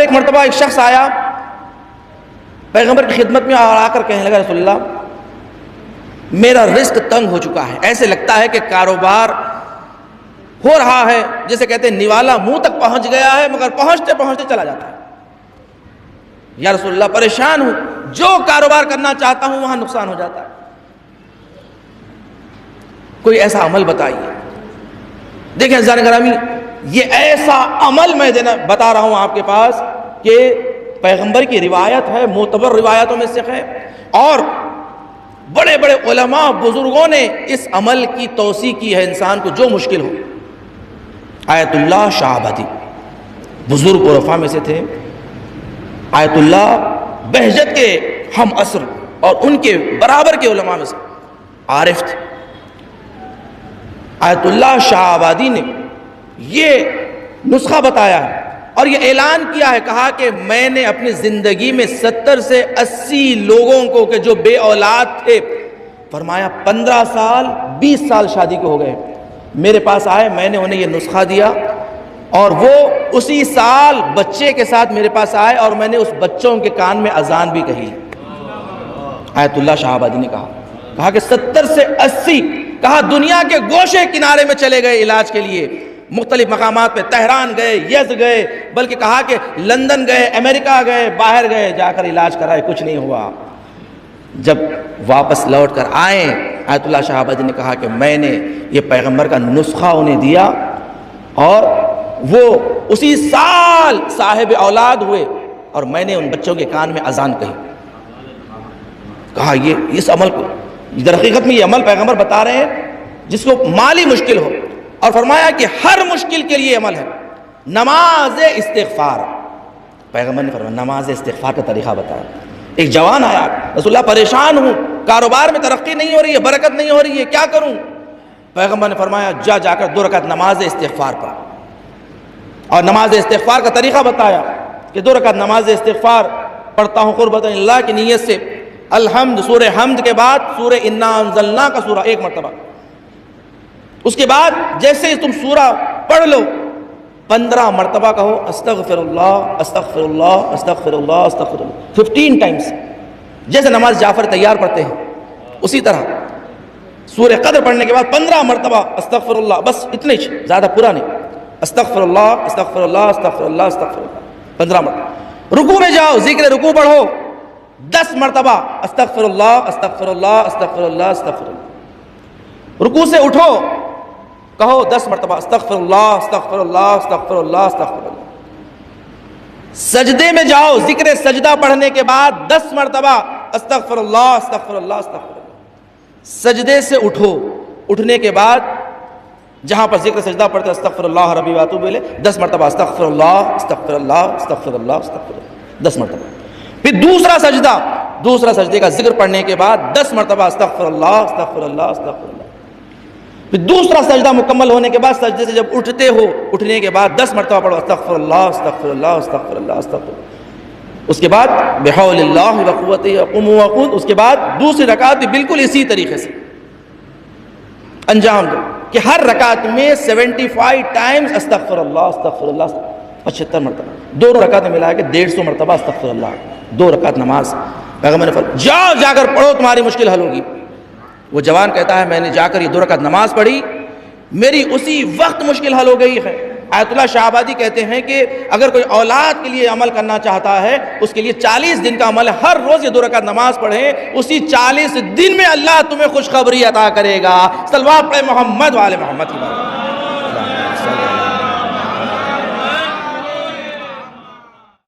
ایک مرتبہ ایک شخص آیا پیغمبر کی خدمت میں اور آ کر کہنے لگا رسول اللہ میرا رزق تنگ ہو چکا ہے، ایسے لگتا ہے کہ کاروبار ہو رہا ہے جیسے کہتے ہیں نوالا منہ تک پہنچ گیا ہے مگر پہنچتے پہنچتے چلا جاتا ہے۔ یا رسول اللہ پریشان ہوں، جو کاروبار کرنا چاہتا ہوں وہاں نقصان ہو جاتا ہے، کوئی ایسا عمل بتائیے۔ دیکھیں عزیزان گرامی، یہ ایسا عمل میں بتا رہا ہوں آپ کے پاس کہ پیغمبر کی روایت ہے، معتبر روایتوں میں سے ہے، اور بڑے بڑے علماء بزرگوں نے اس عمل کی توصیح کی ہے انسان کو جو مشکل ہو۔ آیت اللہ شاہ آبادی بزرگ عرفاء میں سے تھے، آیت اللہ بہجت کے ہم عصر اور ان کے برابر کے علماء میں سے عارف تھے۔ آیت اللہ شاہ آبادی نے یہ نسخہ بتایا ہے اور یہ اعلان کیا ہے، کہا کہ میں نے اپنی زندگی میں 70 سے 80 لوگوں کو کہ جو بے اولاد تھے، فرمایا 15 سال 20 سال شادی کو ہو گئے، میرے پاس آئے، میں نے انہیں یہ نسخہ دیا اور وہ اسی سال بچے کے ساتھ میرے پاس آئے اور میں نے اس بچوں کے کان میں اذان بھی کہی۔ آیت اللہ شاہ آبادی نے کہا کہ 70 سے 80، کہا دنیا کے گوشے کنارے میں چلے گئے علاج کے لیے، مختلف مقامات پہ، تہران گئے، یزد گئے، بلکہ کہا کہ لندن گئے، امریکہ گئے، باہر گئے، جا کر علاج کرائے، کچھ نہیں ہوا۔ جب واپس لوٹ کر آئے آیت اللہ شاہ آبادی نے کہا کہ میں نے یہ پیغمبر کا نسخہ انہیں دیا اور وہ اسی سال صاحب اولاد ہوئے اور میں نے ان بچوں کے کان میں اذان کہی۔ کہا یہ اس عمل کو، در حقیقت میں یہ عمل پیغمبر بتا رہے ہیں جس کو مالی مشکل ہو، اور فرمایا کہ ہر مشکل کے لیے عمل ہے۔ نماز استغفار، پیغمبر نے فرمایا نماز استغفار کا طریقہ بتایا۔ ایک جوان آیا، رسول اللہ پریشان ہوں، کاروبار میں ترقی نہیں ہو رہی ہے، برکت نہیں ہو رہی ہے، کیا کروں؟ پیغمبر نے فرمایا جا کر 2 رکعت نماز استغفار پڑھ، اور نماز استغفار کا طریقہ بتایا کہ 2 رکعت نماز استغفار پڑھتا ہوں قربۃ اللہ کی نیت سے، الحمد، سورہ حمد کے بعد سورہ انا انزلنا کا سورہ 1 مرتبہ، اس کے بعد جیسے ہی تم سورہ پڑھ لو 15 مرتبہ کہو استغفر اللہ استغفر اللہ استغفر اللہ استغفر اللہ 15 ٹائمز، جیسے نماز جعفر تیار پڑھتے ہیں اسی طرح سورہ قدر پڑھنے کے بعد 15 مرتبہ استغفر اللہ، بس اتنے ہی، زیادہ پورا نہیں، استغفر اللہ استغفر اللہ استغفر اللہ استغفر اللہ 15 مرتبہ۔ رکوع میں جاؤ، ذکر رکوع پڑھو 10 مرتبہ استغفر اللہ استغفر اللہ استغفر اللہ استغفر اللہ۔ رکوع سے اٹھو، کہو 10 مرتبہ استغفر اللہ استغفر اللہ استغفر اللہ استغفر اللہ۔ سجدے میں جاؤ، ذکر سجدہ پڑھنے کے بعد 10 مرتبہ استغفر اللہ استغفر اللہ استغفر اللہ۔ سجدے سے اٹھو، اٹھنے کے بعد جہاں پر ذکر سجدہ پڑھتے استغفر اللہ ربی واتوب الیہ 10 مرتبہ استغفر اللہ استغفر اللہ استغفر اللہ استغفر اللہ 10 مرتبہ۔ پھر دوسرا سجدے کا ذکر پڑھنے کے بعد 10 مرتبہ استغفر اللہ استغفر اللہ استغفر اللہ۔ پھر دوسرا سجدہ مکمل ہونے کے بعد سجدے سے جب اٹھتے ہو، اٹھنے کے بعد 10 مرتبہ پڑھو استغفر اللہ استغفر اللہ استغفر اللہ استغفر اللہ۔ اس کے بعد بحول اللہ وقوتہ اقوم واقعد، اس کے بعد دوسری رکعت بھی بالکل اسی طریقے سے انجام دو کہ ہر رکعت میں 75 ٹائمز استغفر اللہ استغفر اللہ 75 مرتبہ، 2 رکعت میں ملا کے 150 مرتبہ استغفر اللہ، 2 رکعت نماز۔ پیغمبر نے فرمایا جا کر پڑھو، تمہاری مشکل حل ہوگی۔ وہ جوان کہتا ہے میں نے جا کر یہ 2 رکعت نماز پڑھی، میری اسی وقت مشکل حل ہو گئی ہے۔ آیت اللہ شاہ آبادی کہتے ہیں کہ اگر کوئی اولاد کے لیے عمل کرنا چاہتا ہے اس کے لیے 40 دن کا عمل ہے، ہر روز یہ 2 رکعت نماز پڑھیں، اسی 40 دن میں اللہ تمہیں خوشخبری عطا کرے گا۔ صلوات پڑھیں محمد وآل محمد کی بات۔